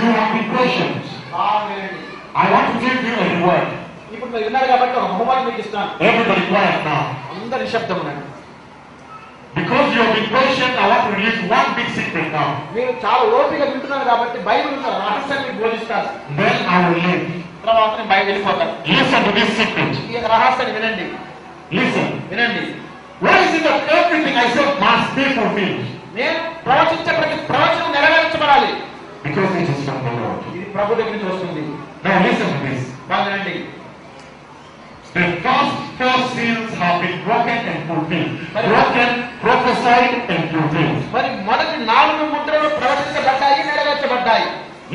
you have been patient, I want to give you a reward. ఇప్పుడు మీరు విన్నారు కాబట్టి ఒక బహుమతి మీకు ఇస్తాను. Everybody quiet now. అందరూ నిశ్శబ్దం ఉండండి. Because you have been patient, I want to release one big secret now. మీరు చాలా ఓపికగా వింటున్నారు కాబట్టి బైబిల్ రహస్యాన్ని మీకు బోధిస్తారు. Then I will leave. తర్వాత నేను బయట వెళ్ళిపోతాను. Listen to this secret. ఈ రహస్యాన్ని వినండి. Listen. వినండి. Why is it that everything I said must be fulfilled? నేను ప్రవచించే ప్రతి ప్రవచనం నెరవేర్చబడాలి. Because it is from the Lord. ఇది ప్రభు దగ్గర నుంచి వస్తుంది. Now listen to this. బాగా వినండి. The first four seals have been broken and fulfilled. Broken, prophesied and fulfilled. మరి మొదటి 4 ముద్రలు ప్రవచించబడ్డాయి, నెరవేర్చబడ్డాయి.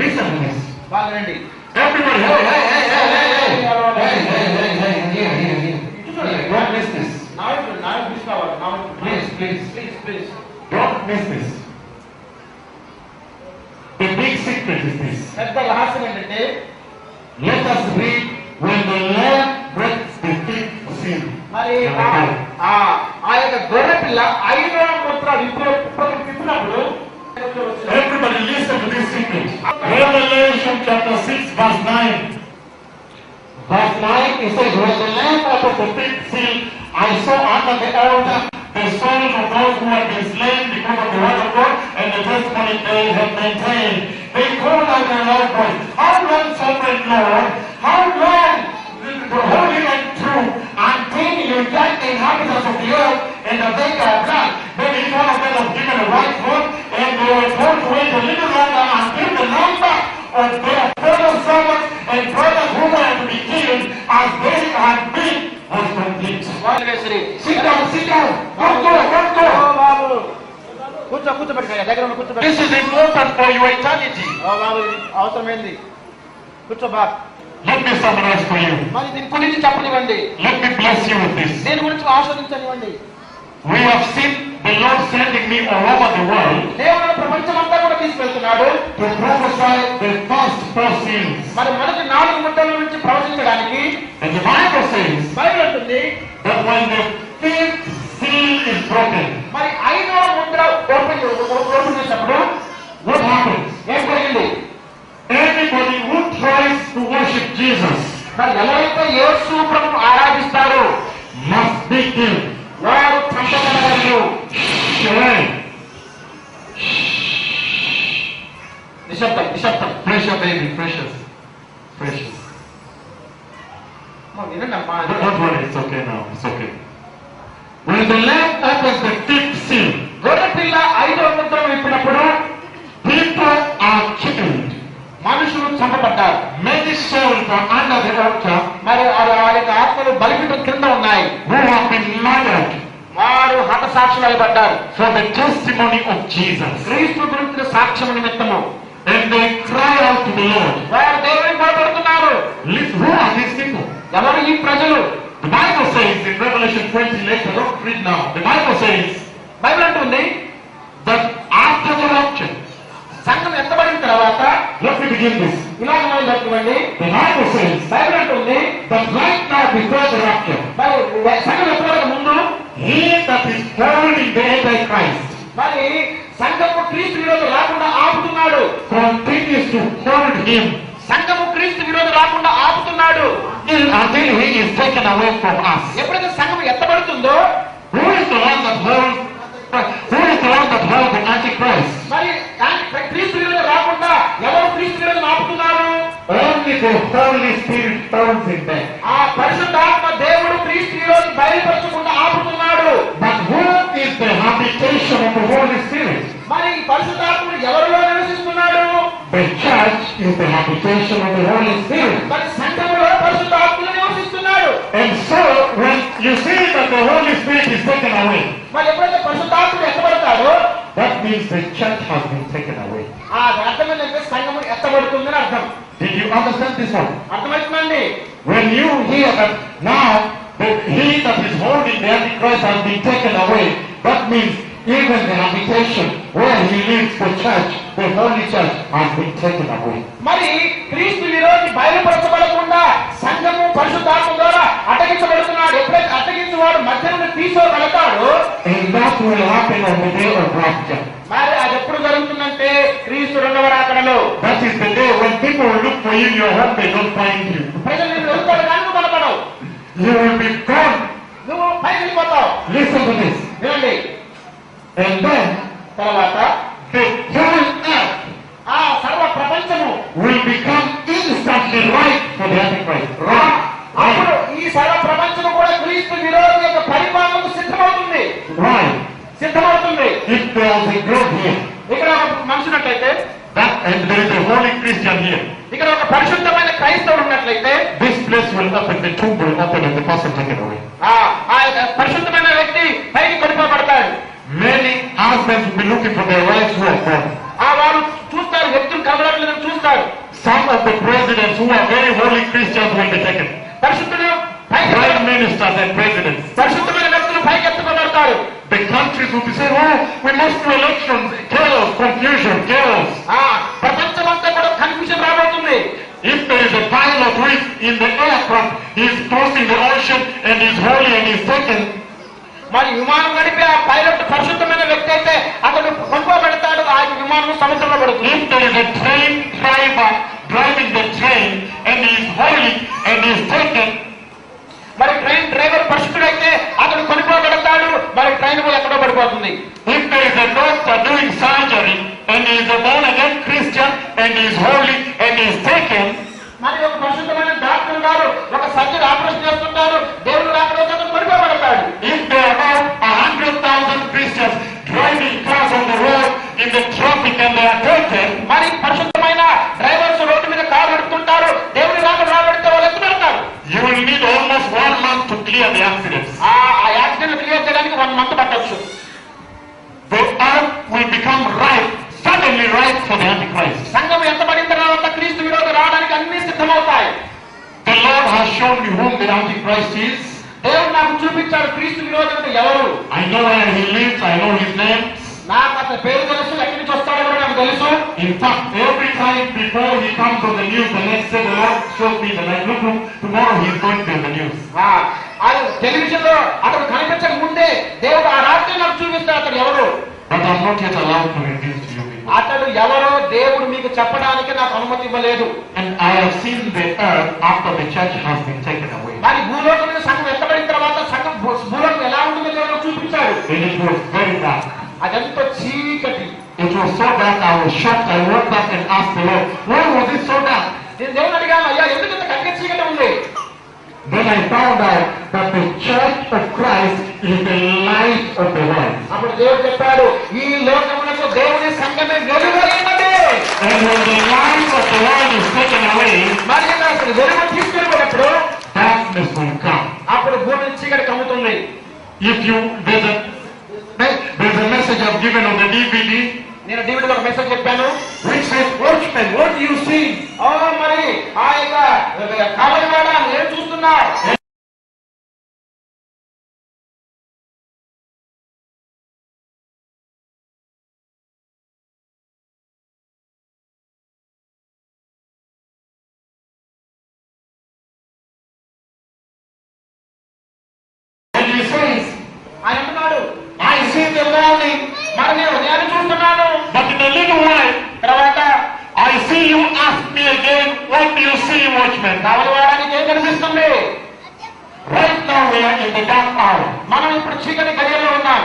Listen to this. బాగా వినండి. Everybody, hey. Don't miss this. నాయకుడు తీసుకోవాలి. Please. Don't miss this. The big secret is this. పెద్ద రహస్యం ఏంటంటే, Let us read when the Lamb breaks the fifth seal. మరి ఆ యొక్క గొర్రె పిల్ల 5వ Mudra విప్పినప్పుడు Everybody listen to this secret. Revelation chapter 6 verse 9. Verse 9 it says, when the Lamb opened the fifth seal, I saw under the altar the souls of those who had been slain because of the word of God and the testimony they had maintained. They called out in a loud voice, how long, sovereign Lord, how long, the holy and true, until you judge the inhabitants of the earth and avenge our blood? Then each one of them was given a white robe, and they were told to wait a little longer until the number of their fellow servants and brothers who were to be killed as they had been was complete. Sit down. Don't go. కూర్చోబెట్టి దగ్గర కూర్చోబెట్టి. This is important for your eternity. బాబు అవసరమైంది. కూర్చోబా. Let me summarize for you. మరి దీని గురించి చెప్పనివ్వండి. Let me bless you with this. దీని గురించి ఆస్వాదించనివ్వండి. We have seen the Lord sending me all over the world దేవుడు ప్రపంచమంతా కూడా తీసుకెళ్తున్నాడు to prophesy the first four seals. మరి మొదటి 4 ముద్రల నుంచి ప్రవచించడానికి. And the Bible says Bible అంటుంది that when the fifth seal is broken, మరి 5వ ముద్ర ఓపెన్ చేసినప్పుడు what happens? ఏం జరిగింది? Anybody who tries to worship Jesus మరి ఎవరైతే యేసు ప్రభువును ఆరాధిస్తారో must be killed. వారు చంపబడతారు. నిశ్శబ్దం. Precious baby, precious. వినండమ్మా. Don't worry, it's okay now. It's okay. When the Lamb opens the fifth seal, గొర్రె పిల్ల 5వ ముద్ర విప్పినప్పుడు people are killed. మనుషులు చంపబడ్డారు. Many souls are under the altar మరి ఆ యొక్క ఆత్మలు బలిపీఠం క్రింద ఉన్నాయి. who have been murdered వారు హతసాక్షులు అయిపడ్డారు for the testimony of Jesus. క్రీస్తు గురించిన సాక్ష్యం నిమిత్తము. And they cry out to the Lord. వారు దేవునికి భయపడుతున్నారు. Listen, who are these people? ఎవరు ఈ ప్రజలు? The Bible says in Revelation 20, later, don't read now. The Bible says Bible అంటుంది that after the rapture, సంఘం ఎత్తబడిన తర్వాత, let me begin this. ఇలాగ మనం జరుగుతుంది. The Bible says బైబిల్ అంటుంది that right now before the rapture, సంఘం ఎత్తబడక ముందు he that is following the Antichrist మరి సంఘము క్రీస్తు విరోధం రాకుండా ఆపుతున్నాడు. continues to hold him సంఘము క్రీస్తు విరోధం రాకుండా ఆపుతున్నాడు until he is taken away from us. ఎప్పుడైతే సంఘం ఎత్తబడుతుందో, Who is the one that holds the Antichrist? మరి క్రీస్తు విరోధం రాకుండా ఎవరు క్రీస్తు విరోధం ఆపుతున్నారు? Only the Holy Spirit holds him back. ఆ పరిశుద్ధాత్మ దేవుడు క్రీస్తు విరోధం బయలుపరచకుండా ఆపుతున్నాడు. But who is the habitation of the Holy Spirit? మరి ఈ పరిశుద్ధాత్ముడు ఎవరిలో నివసిస్తున్నాడు? The church is the habitation of the Holy Spirit. మరి సంఘములో పరిశుద్ధాత్ముడు నివసిస్తున్నాడు. And so when you see that the Holy Spirit is taken away, మరి ఎప్పుడైతే పరిశుద్ధాత్ముడు ఎత్తబడతాడో, that means the church has been taken away. ఆ అర్థం ఏంటంటే సంఘము ఎత్తబడుతుందని అర్థం. Did you understand this one? అర్థమవుతుందండి? When you hear that now he that is holding the Antichrist has been taken away, that means even the habitation where he lives, the church, the Holy Church, has been taken away. మరి క్రీస్తు విరోధి బయలుపరచబడకుండా సంఘము పరిశుద్ధాత్మ ద్వారా అటగించబడుతున్నాడు. ఎప్పుడైతే అటగించేవాడు మధ్య నుండి తీసుకోగలుగుతాడో, and that will happen on the day of rapture. మరి అది ఎప్పుడు జరుగుతుందంటే క్రీస్తు రెండవ రాకడలో. That is the day when people will look for you in your home, they don't find you. ప్రజలు నిన్ను వెళ్తాడు కానీ నువ్వు కనపడవు, You will be gone. నువ్వు పైకి వెళ్ళిపోతావు. Listen to this. వినండి, And then తర్వాత the whole earth ఆ సర్వ ప్రపంచము will become instantly right for the Antichrist. Right. అప్పుడు Right. ఈ సర్వ ప్రపంచము కూడా క్రీస్తు విరోధి యొక్క పరిపాలనకు సిద్ధమవుతుంది. Right. సిద్ధమవుతుంది. If there is a group here, ఇక్కడ ఒక మనుషున్నట్లయితే, and there is a holy Christian here, ఇక్కడ ఒక పరిశుద్ధమైన క్రైస్తవుడు ఉన్నట్లయితే, this place will open, the tomb will open and the person taken away. ఆ యొక్క పరిశుద్ధమైన వ్యక్తి పైకి కొనిపోబడతాడు. Many husbands will be looking for their wives who are gone. ఆ వారు చూస్తారు, వ్యక్తులు కనబడట్లేదని చూస్తారు. Some of the presidents who are very holy Christians will be taken. పరిశుద్ధులు పైకి Prime ministers and presidents. పరిశుద్ధమైన వ్యక్తులు పైకి ఎత్తుకోబడతారు. The countries will be saying, oh, we must do elections. Chaos, confusion, chaos. ప్రపంచమంతా కూడా కన్ఫ్యూజన్ రాబోతుంది. If there is a pilot who is in the aircraft, he is crossing the ocean and is holy and is taken. మరి విమానం నడిపే ఆ pilot పరిశుద్ధమైన వ్యక్తి అయితే అతడు కొనుక్కోబెడతాడు, ఆ విమానం సముద్రంలో పడుతుంది. If there is a train driver driving the train and he is holy and he is taken, మరి ట్రైన్ డ్రైవర్ పరిశుద్ధుడైతే అతడు కొనుక్కోబెడతాడు, మరి ట్రైన్ కూడా ఎక్కడో పడిపోతుంది. if there is a doctor doing surgery and he is a born again Christian and he is holy and he is taken, మరి ఒక పరిశుద్ధమైన doctor గారు ఒక సర్జరీ ఆపరేషన్ చేస్తుంటారు, దేవుడు రాకడ అతను కొనుక్కోబెడతాడు. if there are 100,000 Christians driving cars on the road in the traffic and they are taken, మరి పరిశుద్ధమైన డ్రైవర్స్ రోడ్డు మీద కారు నడుపుతుంటారు, దేవుడి రాకడ రాబడితే వాళ్ళు ఎత్తుపెడతారు. you will need almost 1 month to clear the accidents. ఆ యాక్సిడెంట్ క్లియర్ చేయడానికి 1 month పట్టొచ్చు. The earth will become ripe, suddenly ripe for the Antichrist. సంఘం ఎత్తబడిన తర్వాత క్రీస్తు విరోధి రావడానికి అన్ని సిద్ధమవుతాయి. The Lord has shown me whom the Antichrist is. దేవుడు నాకు చూపించాడు క్రీస్తు విరోధి అంటే ఎవరు. I know where he lives, I know his name. నాకు అతని పేరు తెలుసు, ఎక్కడి నుంచి వస్తాడో కూడా నాకు తెలుసు. In fact, every time before he comes on the news, the next day the Lord shows me that look, tomorrow he is going to be on the news. Television లో అతను కనిపించక ముందే దేవుడు ఆ రాత్రి నాకు చూపిస్తాడు అతడు ఎవరు. But I'm not yet allowed to reveal to you people. అతడు ఎవరో దేవుడు మీకు చెప్పడానికి నాకు అనుమతి ఇవ్వలేదు. And I have seen the earth after the church has been taken away. మరి భూలోకం మీద సంఘం ఎత్తబడిన తర్వాత సంఘం భూలోకం ఎలా ఉంటుందో దేవుడు చూపించాడు. And it was very dark. అదంతా చీకటి. It was so dark, I was shocked. I went back and asked the Lord, why was it so dark? నేను దేవుని అడిగాను, అయ్యా ఎందుకు ఇంత కట్టిన చీకటి ఉంది. Then I found out that the church of Christ is the light of the world. అప్పుడు దేవుడు చెప్పాడు, ఈ లోకమునకు దేవుని సంఘమే వెలుగైనది. And when the light of the world is taken away, మరి అసలు వెలుగు తీసుకెళ్ళినప్పుడు darkness will come. అప్పుడు భూమి చీకటి కమ్ముతుంది. If you, there's a message I've given on the DVD, నేను డివిడీలో ఒక మెసేజ్ చెప్పాను, which says, watchman, what do you see? మరి ఆ యొక్క కావలివాడ ఏం చూస్తున్నా. And he says, ఆయన అంటున్నాడు, I see the morning, మరి నేను ఉదయాన్ని చూస్తున్నాను, but in a little while, తర్వాత I see you ask me again, what do you see, watchman? కావలివాడానికి ఏం కనిపిస్తుంది. Right now we are in the dark hour. మనం ఇప్పుడు చీకటి గడియల్లో ఉన్నాం.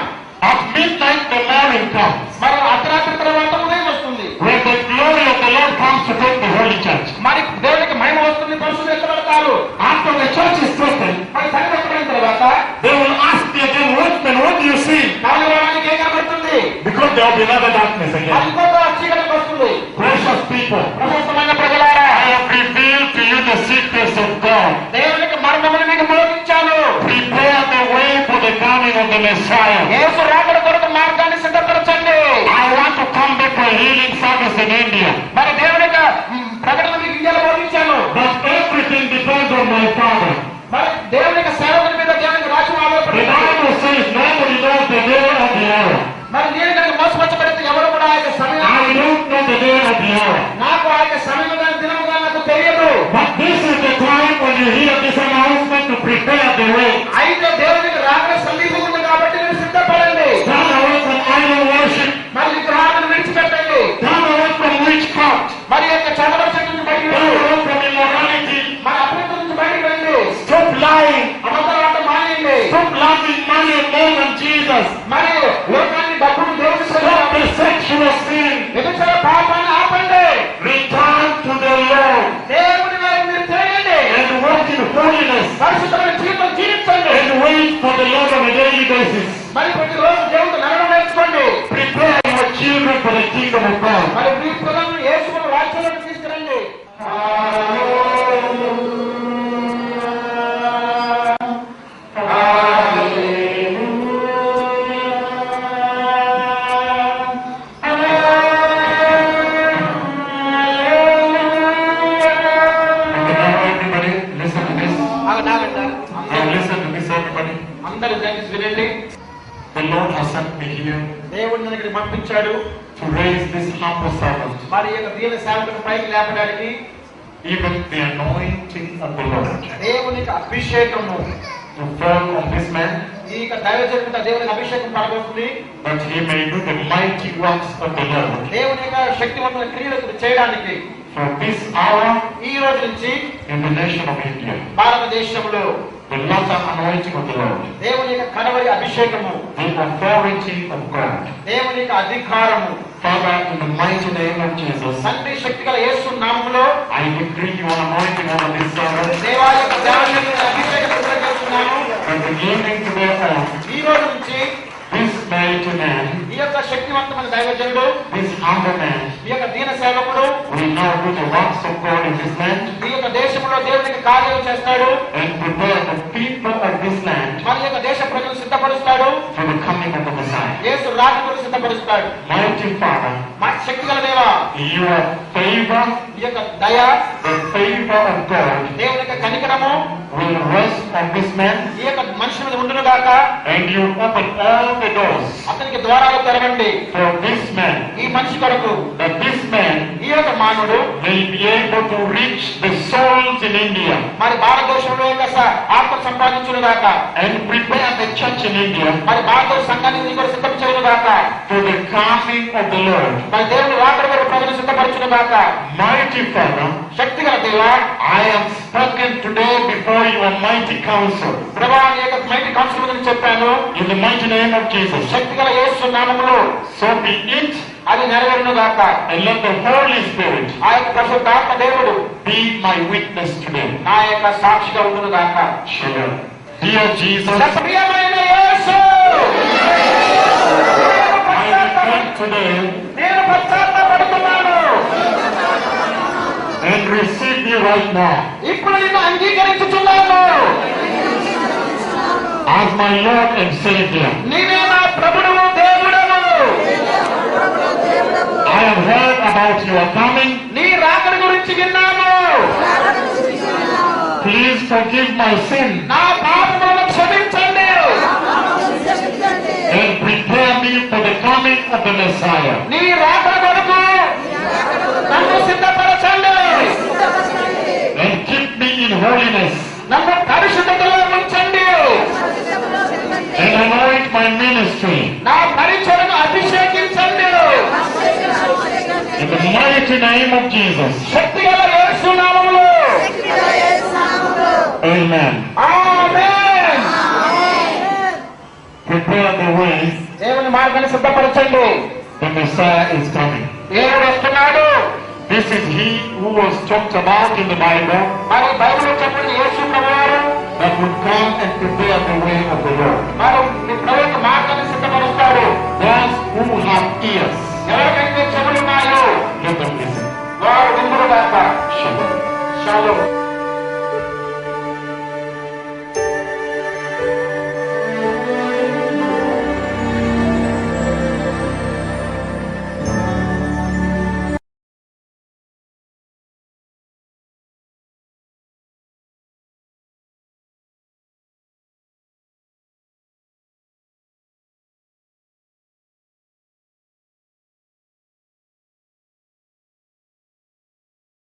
At midnight the morning comes, మరి అర్ధరాత్రి తర్వాత ఉదయం వస్తుంది. where the glory of the Lord comes to take the holy church. మరి దేవునికి మహిమ వస్తుంది, పరిశుద్ధులు ఎత్తబడతారు. After the church is taken, మరి సంఘం ఎత్తబడిన తర్వాత they will ask me again, watchman, what do you see? కావలివాడానికి ఏం కనబడుతుంది. Because there will be another darkness again. అది ఇంకొక చీకటి వస్తుంది. Precious people, ప్రశస్తమైన ప్రజలారా, I have revealed to you the secrets of God. దేవునికి మర్మములు మీకు బోధించాను. Prepare the way for the coming of the Messiah. యేసు రాకడ కొరకు మార్గాన్ని సిద్ధపరచండి. I want to come back for a healing service in India. మరి దేవుని యొక్క ప్రకటన మీకు ఇండియాలో బోధించాను. But everything depends on my Father. మరి దేవుని యొక్క సేవకుల మీద దేవునికి రాజ్యం The ఆధారపడి. Bible says nobody knows the day or the hour. మరి నేను కనుక మోసపరచబడితే ఎవరు కూడా ఆ యొక్క సమయం, I don't know the day or the hour. నాకు ఆ యొక్క సమయం కానీ దినము కానీ నాకు తెలియదు. But this is the time when you hear this announcement to prepare sent me here దేవుడు నన్ను ఇక్కడికి పంపించాడు to raise this humble servant. మరి ఈ యొక్క దీన సేవకుని పైకి లేపడానికి. Even the anointing of the Lord దేవుని యొక్క అభిషేకము to fall on this man, ఈ యొక్క దైవజనుడికి దేవుని అభిషేకం పడబోతుంది. that he may do the mighty works of the Lord. దేవుని యొక్క శక్తివంతమైన క్రియలు చేయడానికి For this hour ఈ రోజు నుంచి in the nation of India, భారతదేశంలో the latter anointing of the Lord, దేవుని యొక్క కడవరి అభిషేకము, the authority of God. దేవుని యొక్క అధికారము, Father, in the mighty name of Jesus, తండ్రి శక్తి గల యేసు నామములో I decree your anointing over this servant, దేవా యొక్క సేవకుని అభిషేకం చేస్తున్నాను. from beginning to their own. ఈ రోజు నుంచి This mighty man, ఈ యొక్క శక్తివంతమైన దైవజనుడు, this humble man, ఈ యొక్క దీన సేవకుడు will now do the works of God in this land ఈ యొక్క దేశంలో దేవునికి కార్యాలు చేస్తాడు. and prepare the people of this land మన యొక్క దేశ ప్రజలు సిద్ధపరుస్తాడు. for the coming of the Messiah. యేసు రాకడకు సిద్ధపరుస్తాడు. Mighty Father, మా శక్తి గల దేవా, your favor, ఈ యొక్క దయ, the favor of God దేవుని యొక్క కనికరము will rest on this man, ఈ యొక్క మనిషి మీద ఉండును గాక. and you open all the doors అతనికి ద్వారాలు తెరవండి for this man, ఈ మనిషి కొరకు. that this man ఈ యొక్క మానవుడు will be able to reach the souls in India మరి భారతదేశంలో యొక్క ఆత్మ సంపాదించును గాక. and prepare the church in India మరి భారతదేశ సంఘాన్ని నీ కొరకు సిద్ధం చేయను గాక. for the coming of the Lord. మరి దేవుని రాకడ కొరకు ప్రజలు సిద్ధపరచును గాక. Mighty Father, శక్తి గల దేవా, I am spoken today before your mighty counsel. ప్రభా నీ యొక్క మైటి కౌన్సిల్ గురించి చెప్పాను. In the mighty name of Jesus, శక్తి గల యేసు నామములో so be it, అది నెరవేరును గాక. and let the Holy Spirit ఆ యొక్క పరిశుద్ధాత్మ దేవుడు be my witness today. నా యొక్క సాక్షిగా ఉండును గాక. Shalom. Dear Jesus, ప్రియమైన యేసు, I repent today నేను పశ్చాత్తాపడుతున్నాను. and receive you right now ఇప్పుడు నిన్ను అంగీకరించుతున్నాను. as my Lord and Savior. నీవే నా ప్రభువు దేవుడవు. I have heard about your coming. నీ రాకడ గురించి విన్నాను. Please forgive my sin నా పాపములను క్షమించండి. and prepare me for the coming of the Messiah. నీ రాకడ కొరకు నన్ను సిద్ధపరచండి. And keep me in holiness నన్ను పరిశుద్ధతలో ఉంచండి. and anoint my ministry. నా పరిచయను అభిషేకించండి. In the mighty name of Jesus. శక్తి గల యేసు నామములో Amen. Amen. Prepare the way. దేవుని మార్గాన్ని సిద్ధపరచండి. The Messiah is coming. దేవుడు వస్తున్నాడు. This is he who was talked about in the Bible మరి బైబిల్లో చెప్పిన యేసు ప్రభువారు that would come and prepare the way of the Lord. మరి మీ ప్రభు యొక్క మార్గాన్ని సిద్ధపరుస్తాడు. Those who have ears, ఎవరికైతే చెవులున్నాయో let them listen. వారు వినుగాక. Shalom. షాలోమ్.